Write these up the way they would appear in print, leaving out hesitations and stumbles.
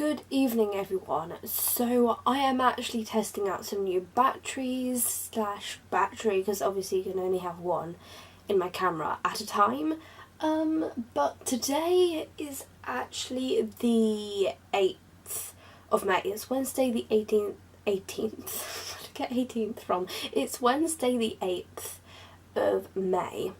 Good evening everyone. So I am actually testing out some new batteries / battery because obviously you can only have one in my camera at a time. But today is actually the 8th of May. It's Wednesday the 18th. Where did I get 18th from? It's Wednesday the 8th of May.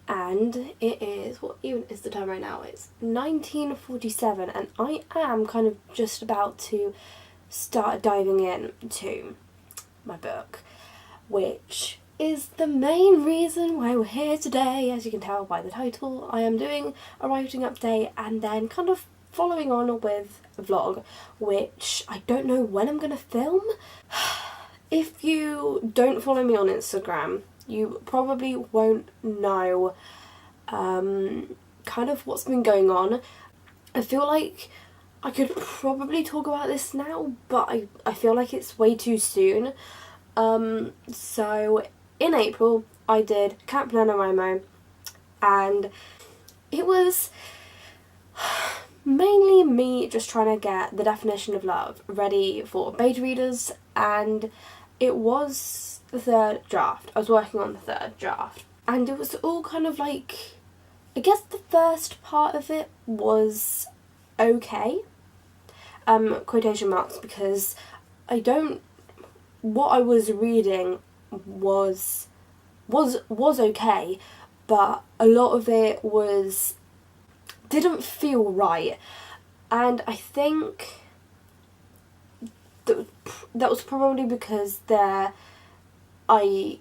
And it is, what even is the time right now? It's 19:47 and I am kind of just about to start diving into my book, which is the main reason why we're here today. As you can tell by the title, I am doing a writing update and then kind of following on with a vlog, which I don't know when I'm going to film. If you don't follow me on Instagram, you probably won't know kind of what's been going on. I feel like I could probably talk about this now, but I feel like it's way too soon. So in April I did Camp NaNoWriMo, and it was mainly me just trying to get the definition of love ready for beta readers, and it was the third draft. I was working on the third draft, and it was all kind of like, I guess the first part of it was okay, quotation marks, because what I was reading was okay, but a lot of it didn't feel right, and I think that was probably because I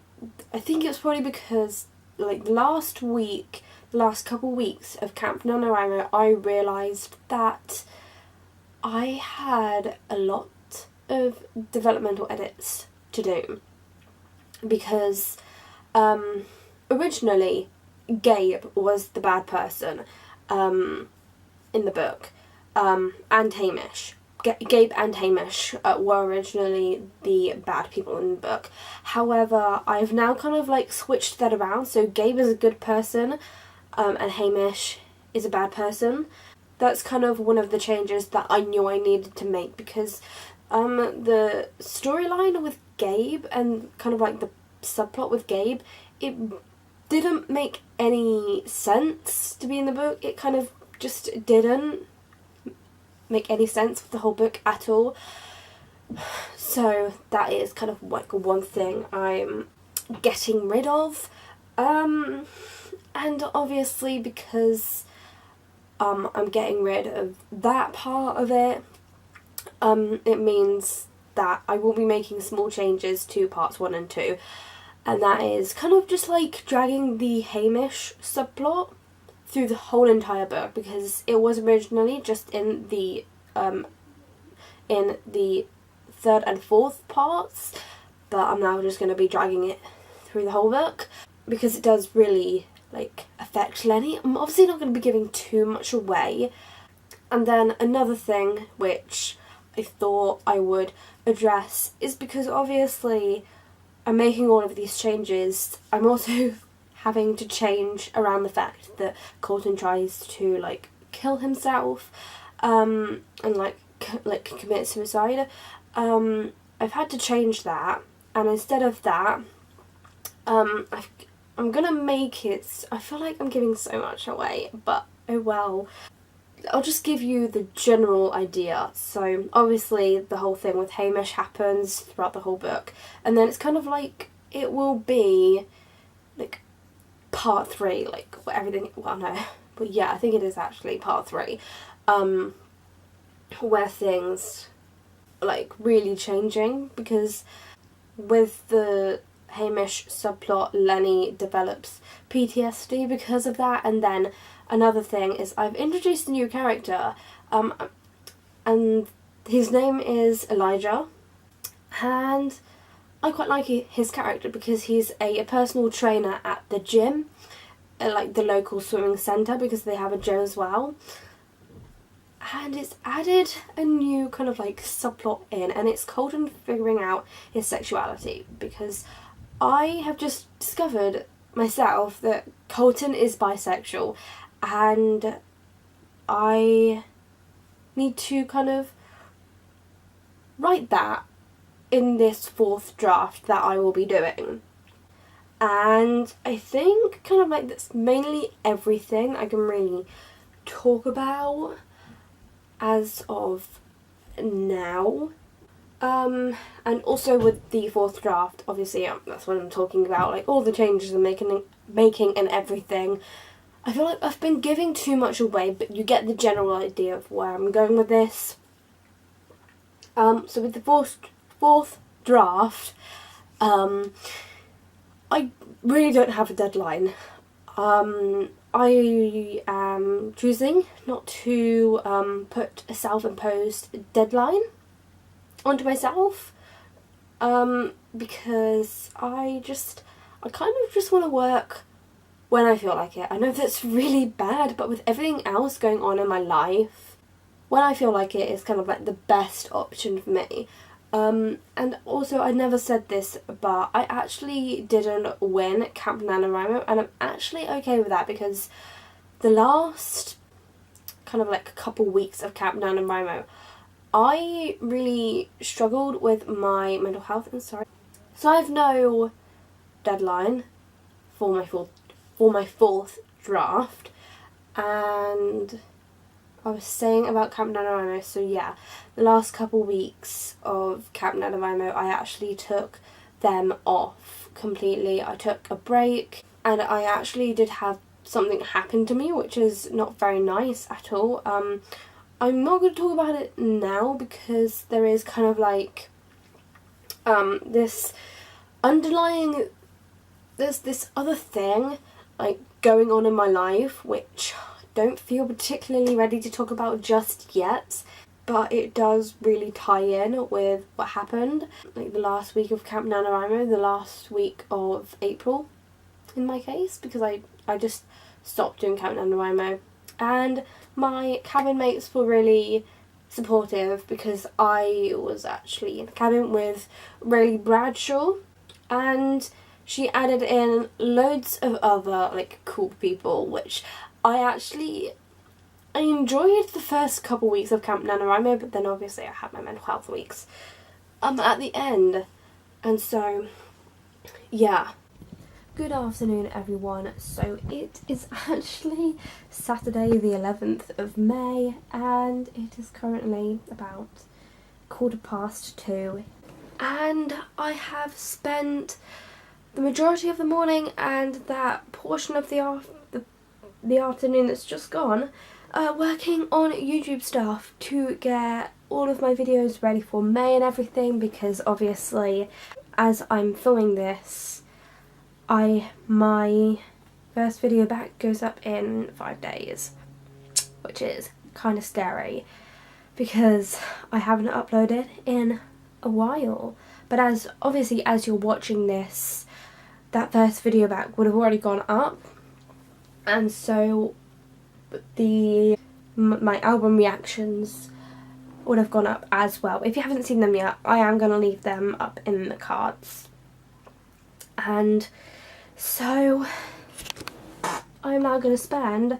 think it was probably because like last couple weeks of Camp NaNoWriMo, I realised that I had a lot of developmental edits to do, because originally Gabe was the bad person in the book, and Hamish. Gabe and Hamish were originally the bad people in the book. However, I've now kind of like switched that around, so Gabe is a good person and Hamish is a bad person. That's kind of one of the changes that I knew I needed to make, because the storyline with Gabe and kind of like the subplot with Gabe, it didn't make any sense to be in the book. It kind of just didn't make any sense with the whole book at all. So that is kind of like one thing I'm getting rid of, and obviously because I'm getting rid of that part of it, it means that I will be making small changes to parts 1 and 2, and that is kind of just like dragging the Hamish subplot through the whole entire book, because it was originally just in the third and fourth parts, but I'm now just going to be dragging it through the whole book because it does really like affect Lenny. I'm obviously not going to be giving too much away. And then another thing which I thought I would address is, because obviously I'm making all of these changes, I'm also having to change around the fact that Colton tries to like kill himself and like commit suicide. I've had to change that, and instead of that, I'm gonna make it, I feel like I'm giving so much away, but oh well. I'll just give you the general idea. So obviously the whole thing with Hamish happens throughout the whole book, and then it's kind of like it will be like part 3, like where everything, well no, but yeah, I think it is actually part 3, where things are like really changing, because with the Hamish subplot, Lenny develops PTSD because of that. And then another thing is I've introduced a new character, and his name is Elijah, and I quite like his character because he's a personal trainer at the gym, like the local swimming centre, because they have a gym as well. And it's added a new kind of like subplot in, and it's Colton figuring out his sexuality, because I have just discovered myself that Colton is bisexual, and I need to kind of write that in this 4th draft that I will be doing. And I think kind of like that's mainly everything I can really talk about as of now. And also with the 4th draft, obviously that's what I'm talking about, like all the changes I'm making and everything. I feel like I've been giving too much away, but you get the general idea of where I'm going with this. So with the 4th draft, I really don't have a deadline. I am choosing not to put a self-imposed deadline onto myself, because I kind of just want to work when I feel like it. I know that's really bad, but with everything else going on in my life, when I feel like it is kind of like the best option for me. And also, I never said this, but I actually didn't win Camp NaNoWriMo, and I'm actually okay with that, because the last kind of like couple weeks of Camp NaNoWriMo, I really struggled with my mental health and so I have no deadline for my 4th draft. And I was saying about Camp NaNoWriMo, so yeah, the last couple weeks of Camp NaNoWriMo, I actually took them off completely. I took a break, and I actually did have something happen to me, which is not very nice at all. I'm not going to talk about it now, because there is kind of like this underlying, there's this other thing like going on in my life which I don't feel particularly ready to talk about just yet, but it does really tie in with what happened like the last week of Camp NaNoWriMo, the last week of April in my case, because I just stopped doing Camp NaNoWriMo. And my cabin mates were really supportive, because I was actually in the cabin with Rayleigh Bradshaw, and she added in loads of other like cool people, which I enjoyed the first couple weeks of Camp NaNoWriMo, but then obviously I had my mental health weeks at the end. And so yeah. Good afternoon everyone. So it is actually Saturday the 11th of May, and it is currently about 2:15, and I have spent the majority of the morning and that portion of the afternoon that's just gone working on YouTube stuff to get all of my videos ready for May and everything, because obviously as I'm filming this, my first video back goes up in 5 days, which is kind of scary because I haven't uploaded in a while. But as you're watching this, that first video back would have already gone up, and so my album reactions would have gone up as well. If you haven't seen them yet, I am going to leave them up in the cards. And so I'm now going to spend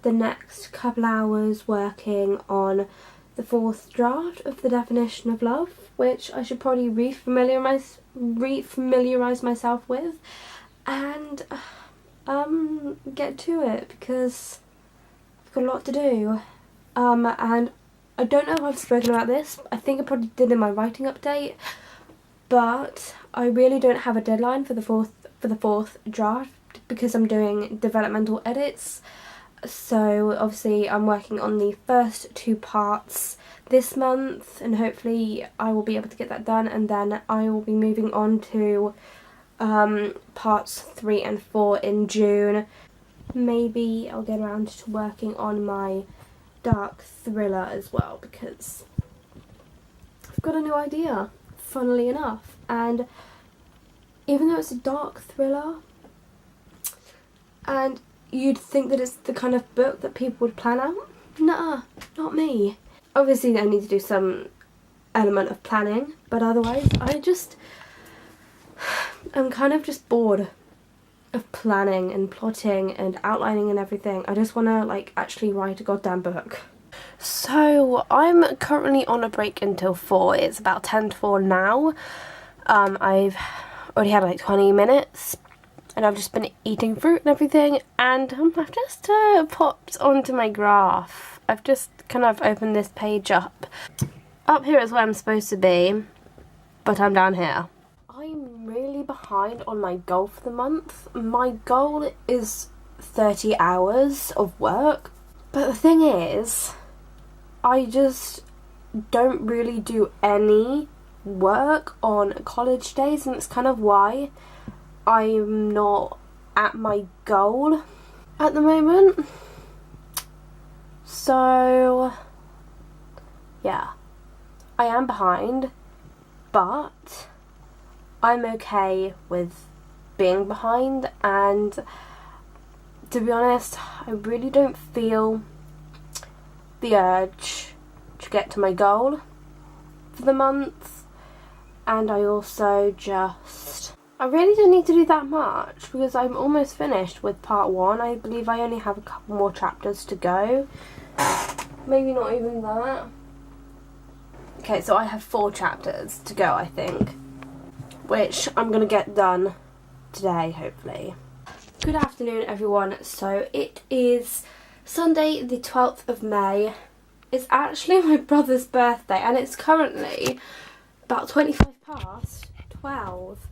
the next couple hours working on the 4th draft of the definition of love, which I should probably re-familiarise myself with, and get to it, because I've got a lot to do. And I don't know if I've spoken about this. I think I probably did in my writing update, but I really don't have a deadline for the fourth draft, because I'm doing developmental edits. So obviously I'm working on the first 2 parts this month, and hopefully I will be able to get that done, and then I will be moving on to parts 3 and 4 in June. Maybe I'll get around to working on my dark thriller as well, because I've got a new idea, funnily enough. And even though it's a dark thriller, and you'd think that it's the kind of book that people would plan out, nah, not me. Obviously I need to do some element of planning, but otherwise I'm kind of just bored of planning and plotting and outlining and everything. I just want to like actually write a goddamn book. So I'm currently on a break until 4. It's about 10 to 4 now. I've already had like 20 minutes and I've just been eating fruit and everything, and I've just popped onto my graph. I've just kind of opened this page up. Up here is where I'm supposed to be, but I'm down here. I'm really behind on my goal for the month. My goal is 30 hours of work, but the thing is, I just don't really do any work on college days, and it's kind of why I'm not at my goal at the moment. So yeah, I am behind, but I'm okay with being behind, and to be honest, I really don't feel the urge to get to my goal for the month. And I also I really don't need to do that much because I'm almost finished with part 1. I believe I only have a couple more chapters to go. Maybe not even that. Okay, so I have 4 chapters to go, I think, which I'm going to get done today, hopefully. Good afternoon, everyone. So it is Sunday the 12th of May. It's actually my brother's birthday, and it's currently about 25 past 12.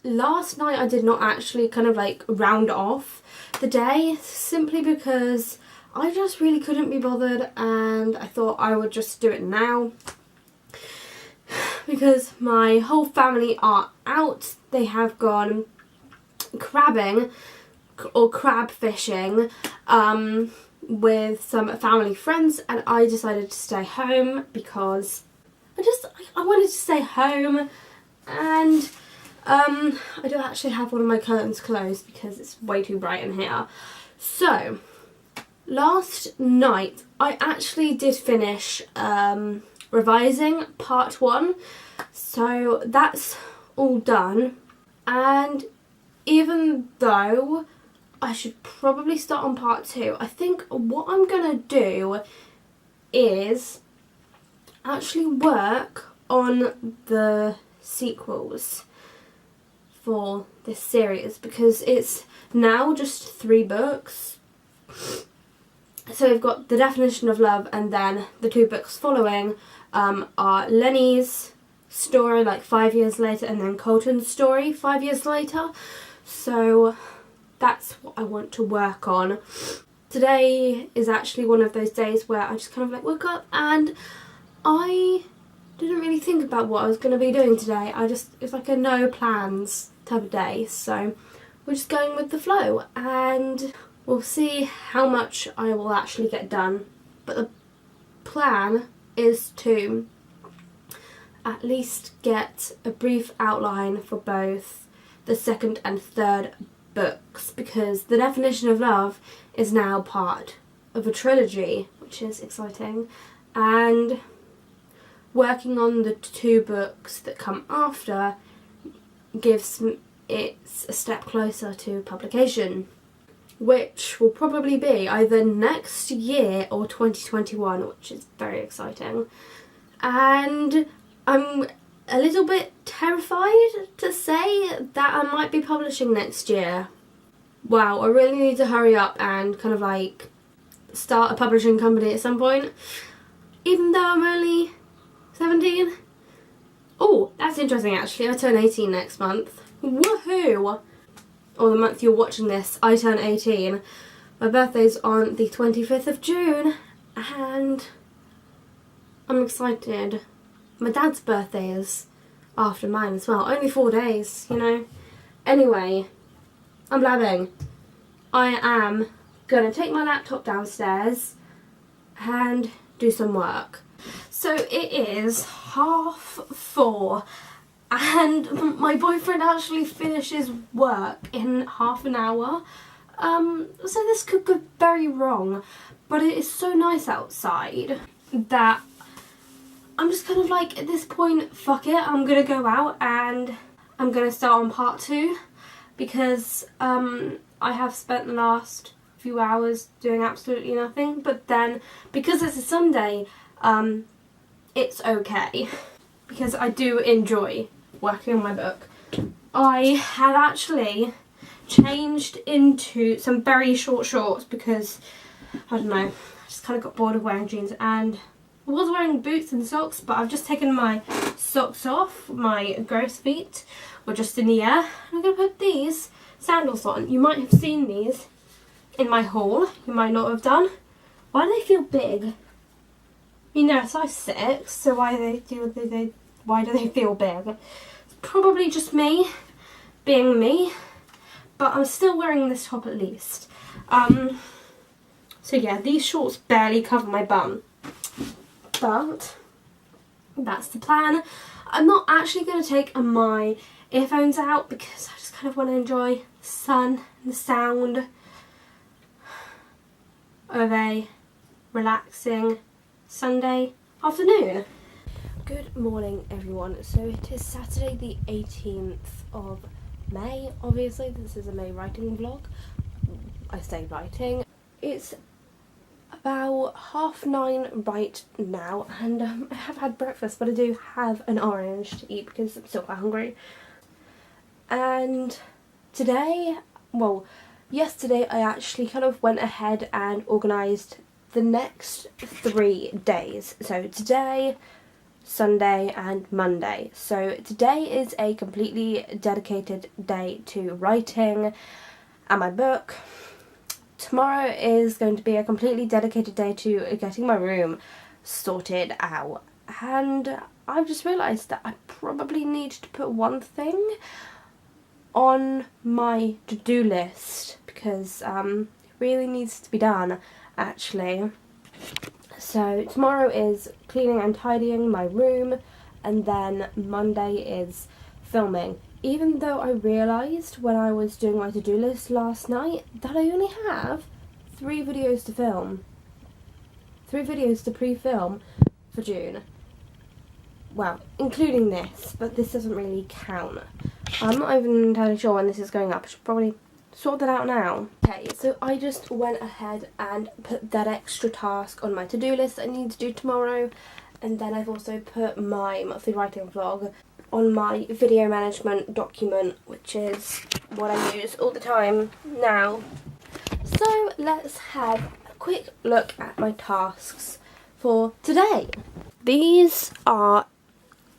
Last night I did not actually kind of like round off the day, simply because I just really couldn't be bothered, and I thought I would just do it now because my whole family are out. They have gone crabbing or crab fishing with some family friends, and I decided to stay home because I wanted to stay home. And I do actually have one of my curtains closed because it's way too bright in here. So last night I actually did finish revising part 1, so that's all done. And even though I should probably start on part 2, I think what I'm gonna do is actually work on the sequels for this series, because it's now just 3 books. So we've got The Definition of Love, and then the 2 books following are Lenny's story like 5 years later, and then Colton's story 5 years later. So that's what I want to work on. Today is actually one of those days where I just kind of like woke up and I didn't really think about what I was going to be doing today. It's like a no plans type of day, so we're just going with the flow, and we'll see how much I will actually get done. But the plan is to at least get a brief outline for both the second and third books, because The Definition of Love is now part of a trilogy, which is exciting, and working on the 2 books that come after gives it a step closer to publication, which will probably be either next year or 2021, which is very exciting. And I'm a little bit terrified to say that I might be publishing next year. Wow, I really need to hurry up and kind of like start a publishing company at some point, even though I'm only 17. Oh, that's interesting actually. I turn 18 next month. Woohoo! Or the month you're watching this, I turn 18. My birthday's on the 25th of June, and I'm excited. My dad's birthday is after mine as well. Only 4 days, you know. Anyway, I'm blabbing. I am gonna take my laptop downstairs and do some work. So it is 4:30 and my boyfriend actually finishes work in half an hour. So this could go very wrong, but it is so nice outside that I'm just kind of like, at this point, fuck it, I'm gonna go out and I'm gonna start on part 2, because I have spent the last few hours doing absolutely nothing. But then, because it's a Sunday, it's okay. Because I do enjoy working on my book. I have actually changed into some very short shorts because, I don't know, I just kind of got bored of wearing jeans, and I was wearing boots and socks, but I've just taken my socks off. My gross feet were just in the air. I'm going to put these sandals on. You might have seen these in my haul. You might not have done. Why do they feel big? You know, a size 6, so why do they feel big? It's probably just me being me, but I'm still wearing this top at least. So yeah, these shorts barely cover my bum, but that's the plan. I'm not actually going to take my earphones out because I just kind of want to enjoy the sun and the sound of a relaxing Sunday afternoon. Good morning, everyone. So it is Saturday the 18th of May. Obviously this is a May writing vlog. I say writing. It's about 9:30 right now, and I have had breakfast, but I do have an orange to eat because I'm still quite hungry. And today, well, yesterday I actually kind of went ahead and organised the next 3 days. So today, Sunday and Monday. So today is a completely dedicated day to writing and my book. Tomorrow is going to be a completely dedicated day to getting my room sorted out. And I've just realised that I probably need to put one thing on my to-do list because it really needs to be done, actually. So tomorrow is cleaning and tidying my room, and then Monday is filming. Even though I realised when I was doing my to-do list last night that I only have 3 videos to film. 3 videos to pre-film for June. Well, including this, but this doesn't really count. I'm not even entirely sure when this is going up. I should probably sort that out now. Okay, so I just went ahead and put that extra task on my to-do list that I need to do tomorrow. And then I've also put my monthly writing vlog on my video management document, which is what I use all the time now. So let's have a quick look at my tasks for today. These are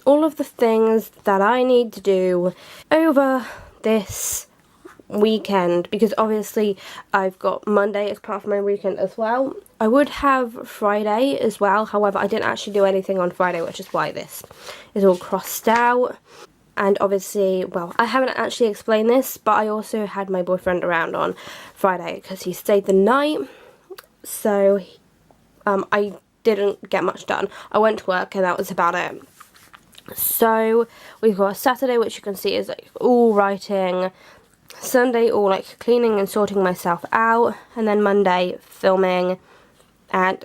all of the things that I need to do over this weekend, because obviously I've got Monday as part of my weekend as well. I would have Friday as well, however I didn't actually do anything on Friday, which is why this is all crossed out. And obviously, well, I haven't actually explained this, but I also had my boyfriend around on Friday because he stayed the night, so I didn't get much done. I went to work and that was about it. So we've got Saturday, which you can see is like all writing, Sunday all like cleaning and sorting myself out, and then Monday filming and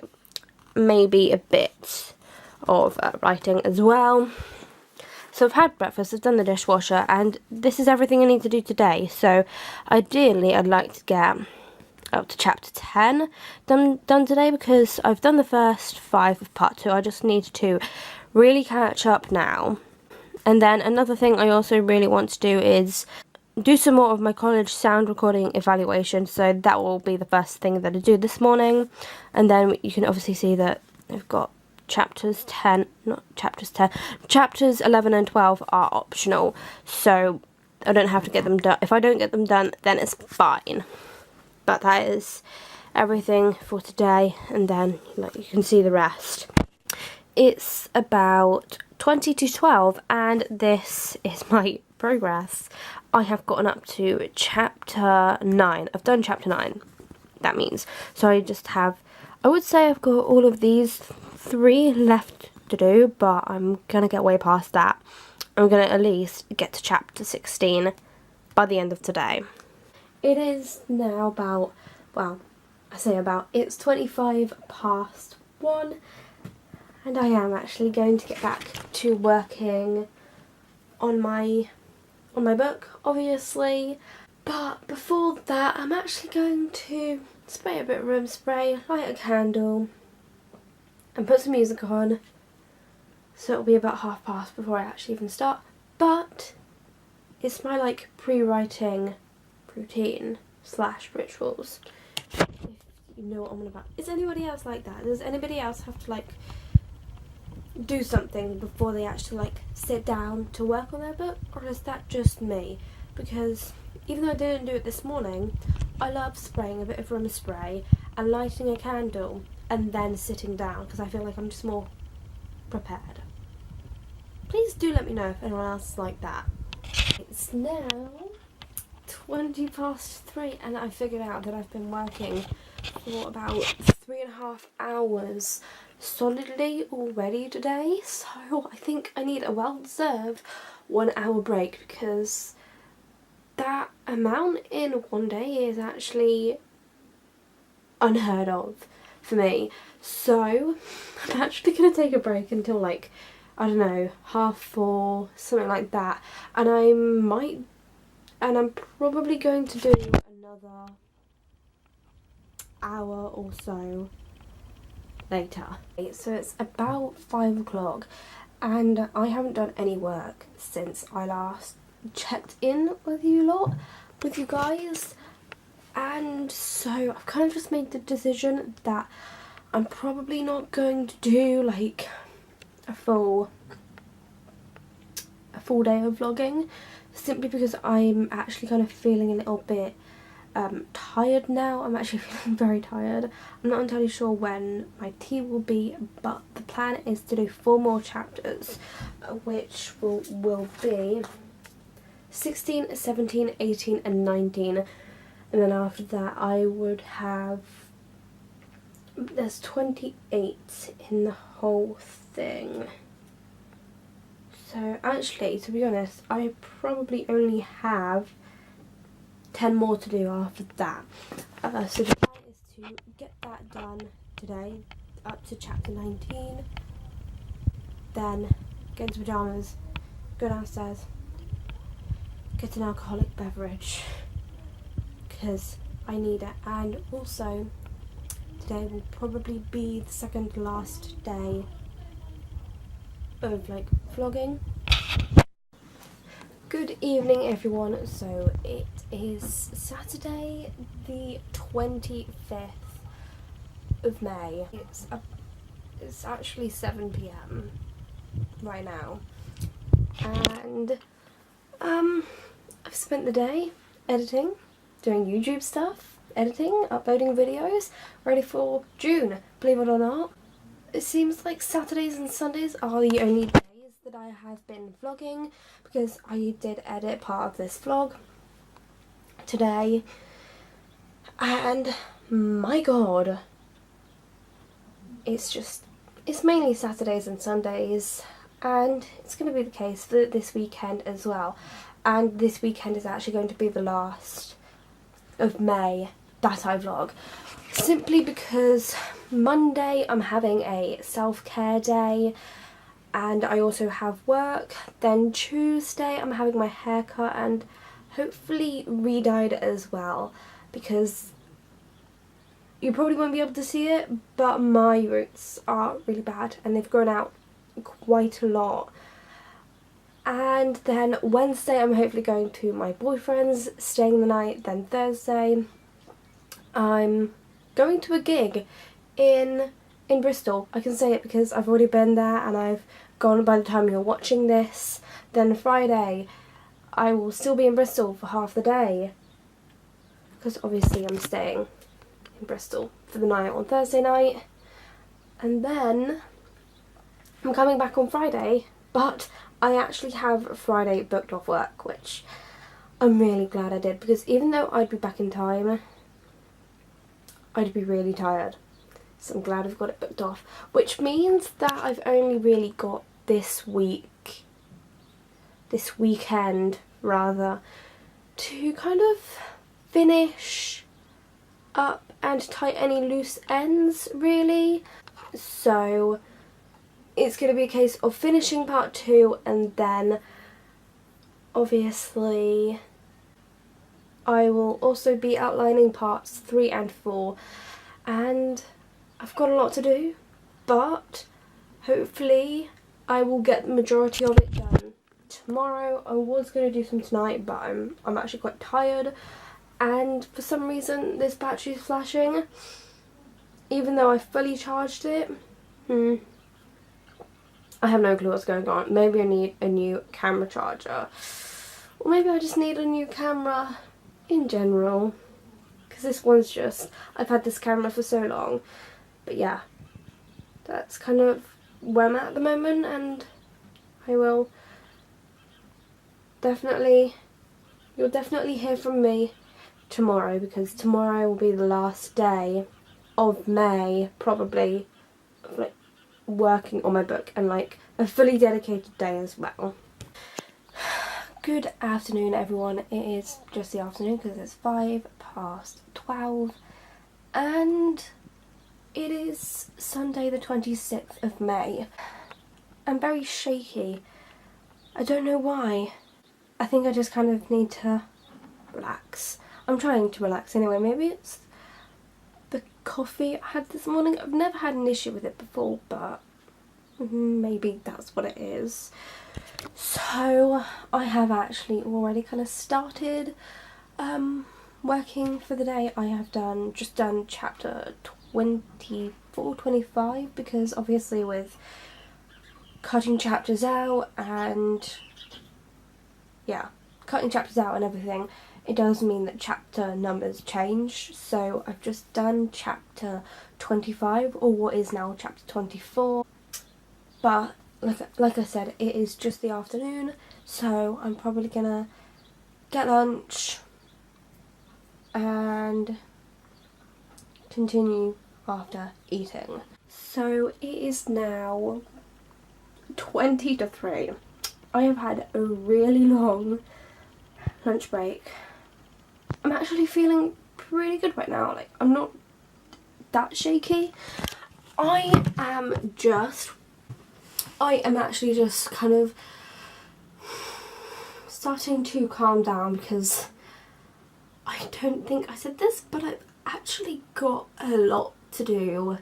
maybe a bit of writing as well. So I've had breakfast, I've done the dishwasher, and this is everything I need to do today. So ideally I'd like to get up to chapter 10 done today, because I've done the first 5 of part 2. I just need to really catch up now. And then another thing I also really want to do is do some more of my college sound recording evaluation, so that will be the first thing that I do this morning. And then you can obviously see that I've got chapters 11 and 12 are optional, so I don't have to get them done. If I don't get them done, then it's fine. But that is everything for today, and then like you can see the rest. It's about 20 to 12, and this is my progress. I have gotten up to chapter 9. I've done chapter 9, that means. So I just have, I would say I've got all of these 3 left to do, but I'm going to get way past that. I'm going to at least get to chapter 16 by the end of today. It is now about, well, I say about, it's 25 past 1. And I am actually going to get back to working on my book, obviously. But before that, I'm actually going to spray a bit of room spray, light a candle, and put some music on. So it'll be about past before I actually even start. But it's my like pre-writing routine / rituals. If you know what I'm on about. Is anybody else like that? Does anybody else have to like do something before they actually like sit down to work on their book, or is that just me? Because even though I didn't do it this morning, I love spraying a bit of room spray and lighting a candle and then sitting down because I feel like I'm just more prepared. Please do let me know if anyone else is like that. It's now 3:20 and I figured out that I've been working for about 3.5 hours solidly already today, so I think I need a well-deserved 1 hour break because that amount in one day is actually unheard of for me. So I'm actually going to take a break until like, I don't know, 4:30, something like that, and I'm probably going to do another hour or so later. So it's about 5 o'clock and I haven't done any work since I last checked in with you guys, and so I've kind of just made the decision that I'm probably not going to do like a full day of vlogging, simply because I'm actually kind of feeling a little bit tired now. I'm actually feeling very tired. I'm not entirely sure when my tea will be, but the plan is to do 4 more chapters, which will be 16, 17, 18 and 19, and then after that I would have, there's 28 in the whole thing. So actually, to be honest, I probably only have 10 more to do after that. So the plan is to get that done today, up to chapter 19, then get into pyjamas, go downstairs, get an alcoholic beverage, because I need it, and also today will probably be the second to last day of like vlogging. Good evening everyone, so it is Saturday the 25th of May. It's actually 7 PM right now, and I've spent the day editing, doing YouTube stuff, editing, uploading videos, ready for June, believe it or not. It seems like Saturdays and Sundays are the only days that I have been vlogging, because I did edit part of this vlog today, and my god, it's mainly Saturdays and Sundays, and it's going to be the case for this weekend as well. And this weekend is actually going to be the last of May that I vlog, simply because Monday I'm having a self-care day and I also have work. Then Tuesday I'm having my hair cut and hopefully re-dyed as well, because you probably won't be able to see it, but my roots are really bad and they've grown out quite a lot. And then Wednesday I'm hopefully going to my boyfriend's, staying the night. Then Thursday I'm going to a gig in Bristol. I can say it because I've already been there and I've gone by the time you're watching this. Then Friday I will still be in Bristol for half the day, because obviously I'm staying in Bristol for the night on Thursday night. And then I'm coming back on Friday, but I actually have Friday booked off work, which I'm really glad I did, because even though I'd be back in time, I'd be really tired. So I'm glad I've got it booked off, which means that I've only really got this weekend rather, to kind of finish up and tie any loose ends really. So it's going to be a case of finishing part 2 and then obviously I will also be outlining parts 3 and 4, and I've got a lot to do, but hopefully I will get the majority of it done tomorrow. I was going to do some tonight, but I'm actually quite tired, and for some reason this battery is flashing, even though I fully charged it. I have no clue what's going on. Maybe I need a new camera charger, or maybe I just need a new camera in general, because this one's just, I've had this camera for so long. But yeah, that's kind of where I'm at the moment, and I will definitely, you'll definitely hear from me tomorrow, because tomorrow will be the last day of May, probably, of like working on my book, and like a fully dedicated day as well. Good afternoon everyone, it is just the afternoon because it's 12:05 and it is Sunday the 26th of May. I'm very shaky, I don't know why. I think I just kind of need to relax. I'm trying to relax anyway. Maybe it's the coffee I had this morning. I've never had an issue with it before, but maybe that's what it is. So I have actually already kind of started working for the day. I have just done chapter 24, 25, because obviously with cutting chapters out and everything, it does mean that chapter numbers change. So I've just done chapter 25, or what is now chapter 24. But like I said, it is just the afternoon, so I'm probably gonna get lunch and continue after eating. So it is now 20 to 3. I have had a really long lunch break. I'm actually feeling pretty good right now. Like, I'm not that shaky. I am actually just kind of starting to calm down, because I don't think I said this, but I've actually got a lot to do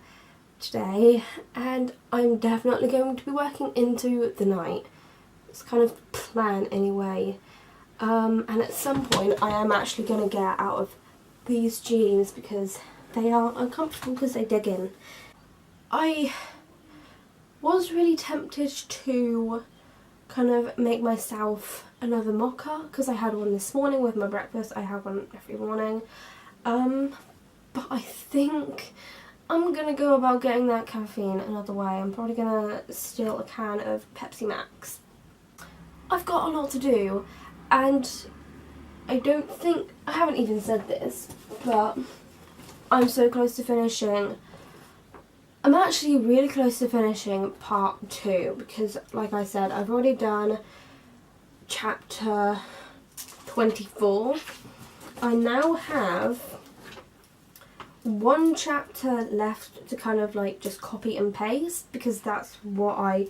today, and I'm definitely going to be working into the night. It's kind of the plan anyway. And at some point I am actually going to get out of these jeans because they are uncomfortable because they dig in. I was really tempted to kind of make myself another mocha, because I had one this morning with my breakfast. I have one every morning. But I think I'm gonna go about getting that caffeine another way. I'm probably gonna steal a can of Pepsi Max. I've got a lot to do, and I haven't even said this, but I'm so close to finishing. I'm actually really close to finishing part 2, because like I said, I've already done chapter 24. I now have one chapter left to kind of like just copy and paste, because that's what I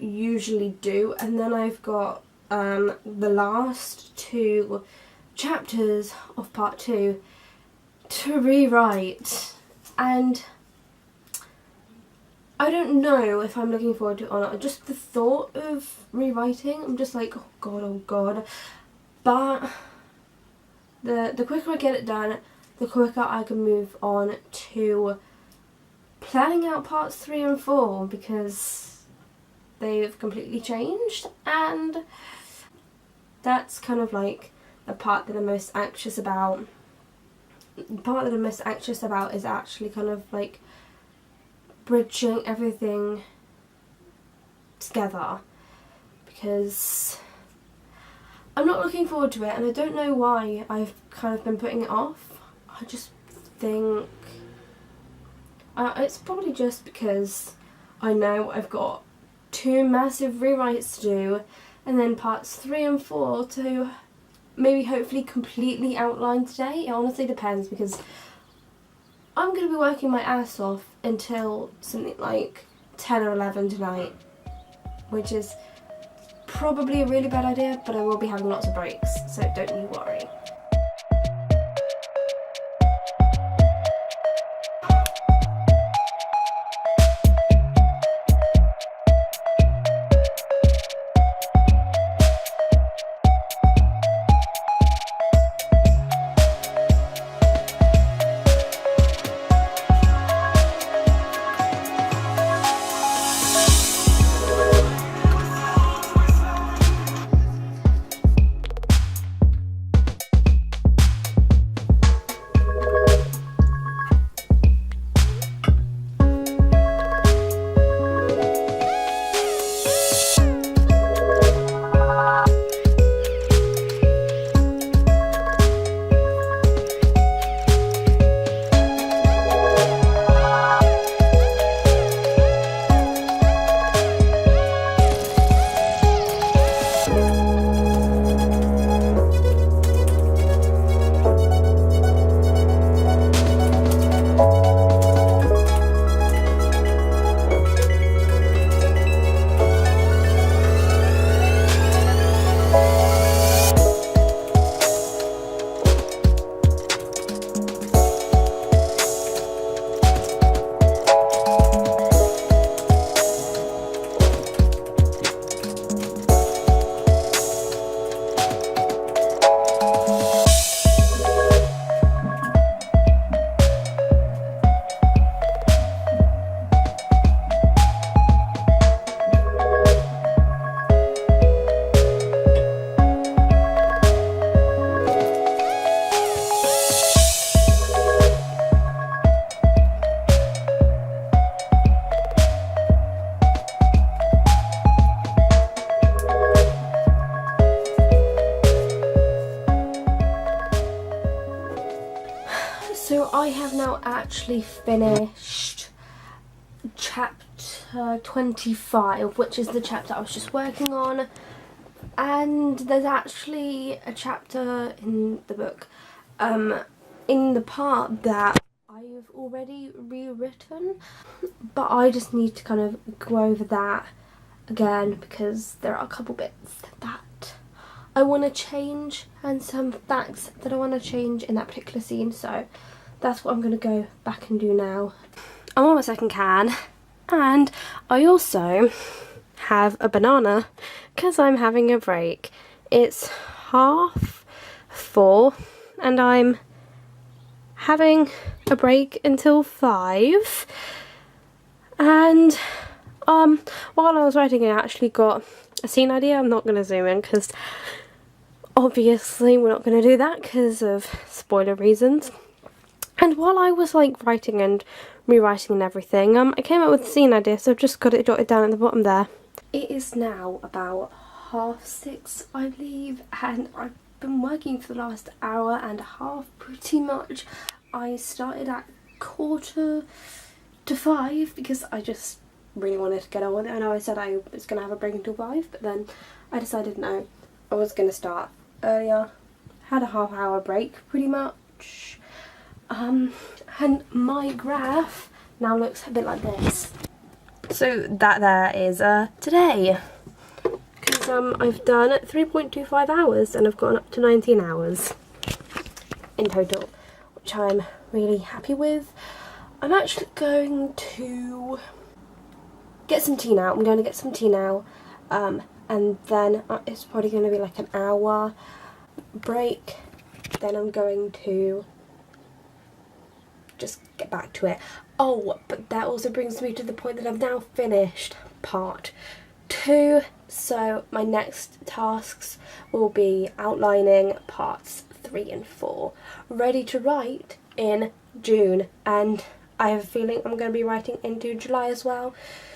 usually do, and then I've got the last 2 chapters of part 2 to rewrite, and I don't know if I'm looking forward to it or not. Just the thought of rewriting, I'm just like, oh god. But the quicker I get it done, the quicker I can move on to planning out parts 3 and 4, because they've completely changed, and that's kind of like the part that I'm most anxious about. The part that I'm most anxious about is actually kind of like bridging everything together, because I'm not looking forward to it, and I don't know why I've kind of been putting it off. I just think it's probably just because I know I've got 2 massive rewrites to do, and then parts 3 and 4 to maybe hopefully completely outline today. It honestly depends, because I'm going to be working my ass off until something like 10 or 11 tonight, which is probably a really bad idea, but I will be having lots of breaks, so don't you worry. I have now actually finished chapter 25, which is the chapter I was just working on, and there's actually a chapter in the book in the part that I've already rewritten, but I just need to kind of go over that again because there are a couple bits that I want to change and some facts that I want to change in that particular scene, so that's what I'm going to go back and do now. I'm on my second can, and I also have a banana because I'm having a break. It's 4:30 and I'm having a break until 5, and while I was writing I actually got a scene idea. I'm not going to zoom in because obviously we're not going to do that because of spoiler reasons. And while I was like writing and rewriting and everything, I came up with a scene idea, so I've just got it jotted down at the bottom there. It is now about 6:30, I believe, and I've been working for the last hour and a half pretty much. I started at 4:45 because I just really wanted to get on with it. I know I said I was going to have a break until 5, but then I decided no, I was going to start earlier. Had a half-hour break pretty much. And my graph now looks a bit like this. So that there is today, because I've done 3.25 hours and I've gotten up to 19 hours in total, which I'm really happy with. I'm actually going to get some tea now. I'm going to get some tea now, and then it's probably going to be like an hour break. Then I'm going to just get back to it. Oh, but that also brings me to the point that I've now finished part 2, so my next tasks will be outlining parts 3 and 4, ready to write in June, and I have a feeling I'm going to be writing into July as well,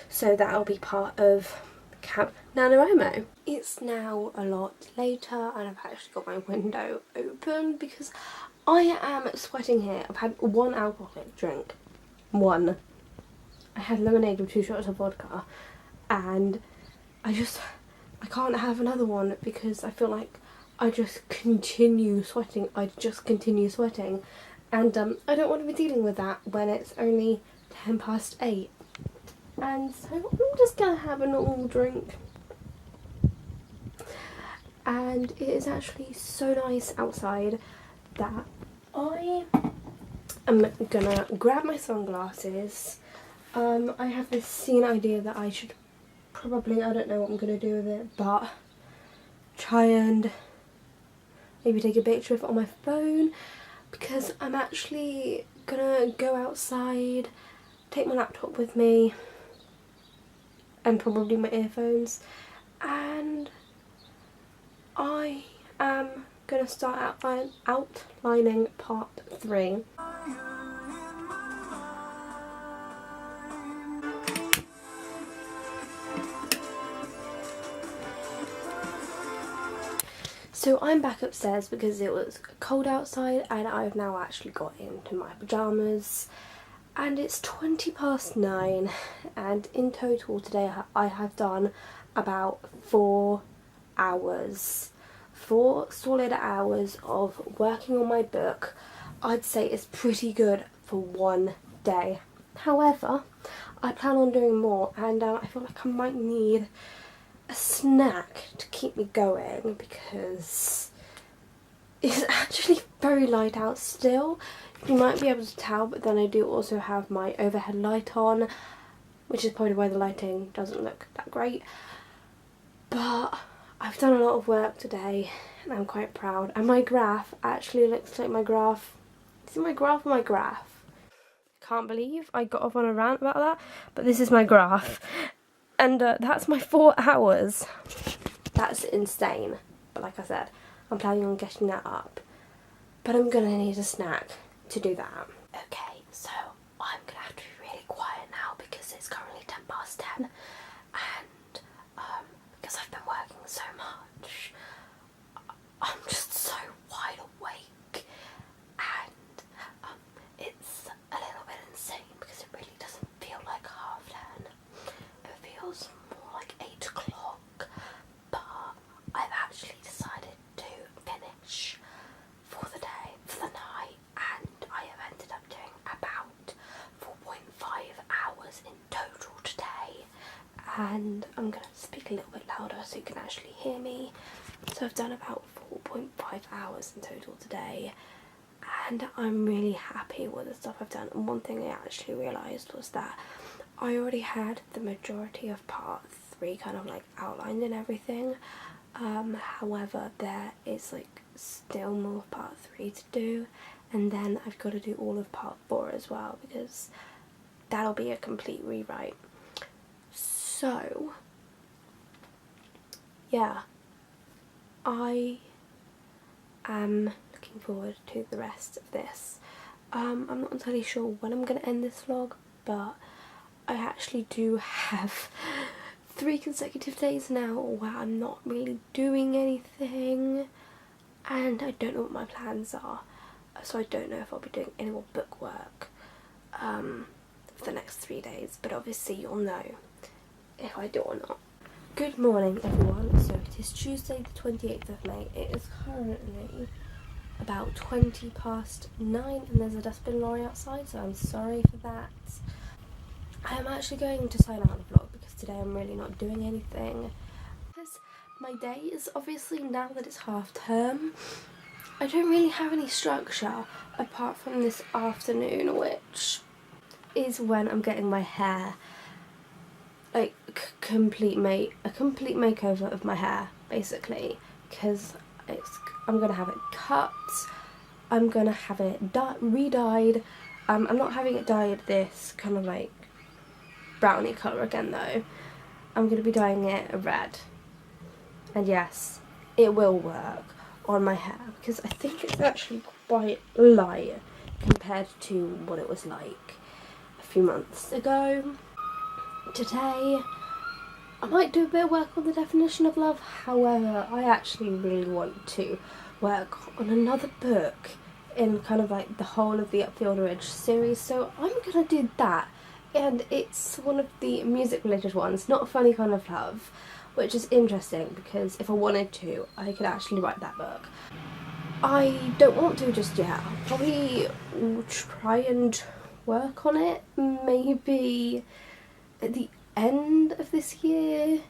so that'll be part of Camp NaNoWriMo. It's now a lot later and I've actually got my window open because I am sweating here. I've had 1 alcoholic drink. 1. I had lemonade with 2 shots of vodka, and I can't have another one because I feel like I just continue sweating. And I don't want to be dealing with that when it's only 8:10. And so I'm just gonna have a normal drink. And it is actually so nice outside that I am gonna grab my sunglasses. I have this scene idea that I should probably, I don't know what I'm gonna do with it, but try and maybe take a picture of it on my phone, because I'm actually gonna go outside, take my laptop with me and probably my earphones, and I am gonna start outlining part 3. So I'm back upstairs because it was cold outside and I've now actually got into my pyjamas, and it's 9:20, and in total today I have done about 4 hours. 4 solid hours of working on my book. I'd say it's pretty good for one day. However, I plan on doing more, and I feel like I might need a snack to keep me going because it's actually very light out still. You might be able to tell, but then I do also have my overhead light on, which is probably why the lighting doesn't look that great. But I've done a lot of work today and I'm quite proud. And my graph actually looks like my graph. Is it my graph or my graph? Can't believe I got off on a rant about that, but this is my graph. And that's my 4 hours. That's insane. But like I said, I'm planning on getting that up. But I'm gonna need a snack to do that. Okay, so I'm gonna have to be really quiet now because it's currently 10:10, and because I've been working so much, I'm just so wide awake, and it's and I'm going to speak a little bit louder so you can actually hear me. So I've done about 4.5 hours in total today, and I'm really happy with the stuff I've done. And one thing I actually realised was that I already had the majority of part 3 kind of like outlined and everything. However, there is like still more of part 3 to do, and then I've got to do all of part 4 as well, because that'll be a complete rewrite. So yeah, I am looking forward to the rest of this. I'm not entirely sure when I'm going to end this vlog, but I actually do have 3 consecutive days now where I'm not really doing anything, and I don't know what my plans are, so I don't know if I'll be doing any more book work for the next 3 days, but obviously you'll know if I do or not. Good morning everyone. So it is Tuesday the 28th of May. It is currently about 20 past 9 and there's a dustbin lorry outside, so I'm sorry for that. I am actually going to sign out the vlog because today I'm really not doing anything. Because my days, obviously now that it's half term, I don't really have any structure apart from this afternoon, which is when I'm getting my hair, like a complete makeover of my hair basically, because I'm gonna have it cut, I'm gonna have it re-dyed. I'm not having it dyed this kind of like brownie colour again though. I'm going to be dyeing it a red, and yes, it will work on my hair because I think it's actually quite light compared to what it was like a few months ago. Today I might do a bit of work on the definition of love, however I actually really want to work on another book in kind of like the whole of the Upfield Ridge series, so I'm going to do that. And it's one of the music related ones, not a funny kind of love, which is interesting because if I wanted to, I could actually write that book. I don't want to just yet. I'll probably try and work on it maybe at the end of this year.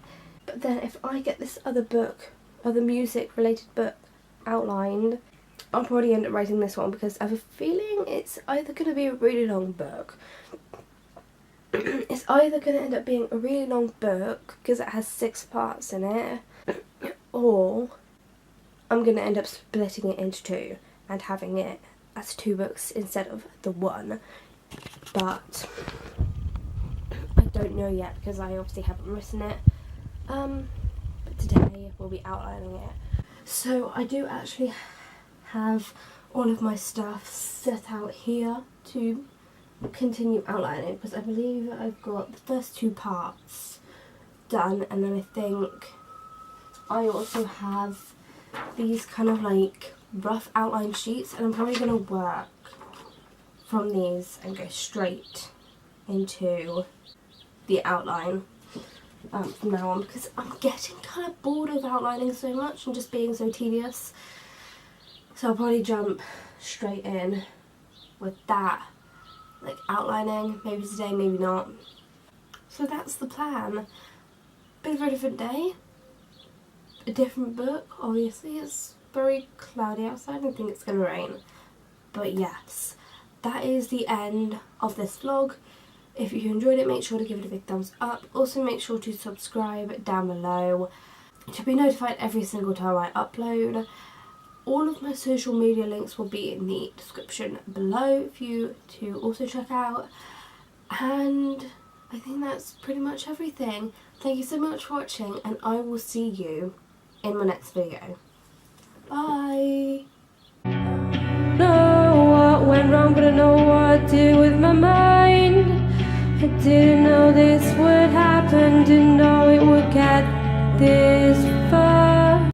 But then if I get this other music related book outlined, I'll probably end up writing this one because I have a feeling it's either going to be a really long book. It's either going to end up being a really long book because it has 6 parts in it, or I'm going to end up splitting it into 2 and having it as 2 books instead of the 1. But I don't know yet because I obviously haven't written it. But today we'll be outlining it. So I do actually have all of my stuff set out here to continue outlining because I believe I've got the first 2 parts done, and then I think I also have these kind of like rough outline sheets, and I'm probably going to work from these and go straight into the outline from now on, because I'm getting kind of bored of outlining so much and just being so tedious, so I'll probably jump straight in with that, like outlining, maybe today, maybe not. So that's the plan. Bit of a different day, a different book. Obviously it's very cloudy outside, I think it's going to rain, but yes, that is the end of this vlog. If you enjoyed it, make sure to give it a big thumbs up. Also make sure to subscribe down below to be notified every single time I upload. All of my social media links will be in the description below for you to also check out. And I think that's pretty much everything. Thank you so much for watching, and I will see you in my next video. Bye! Know what went wrong, but I know what to do with my mind. I didn't know this would happen, didn't know it would get this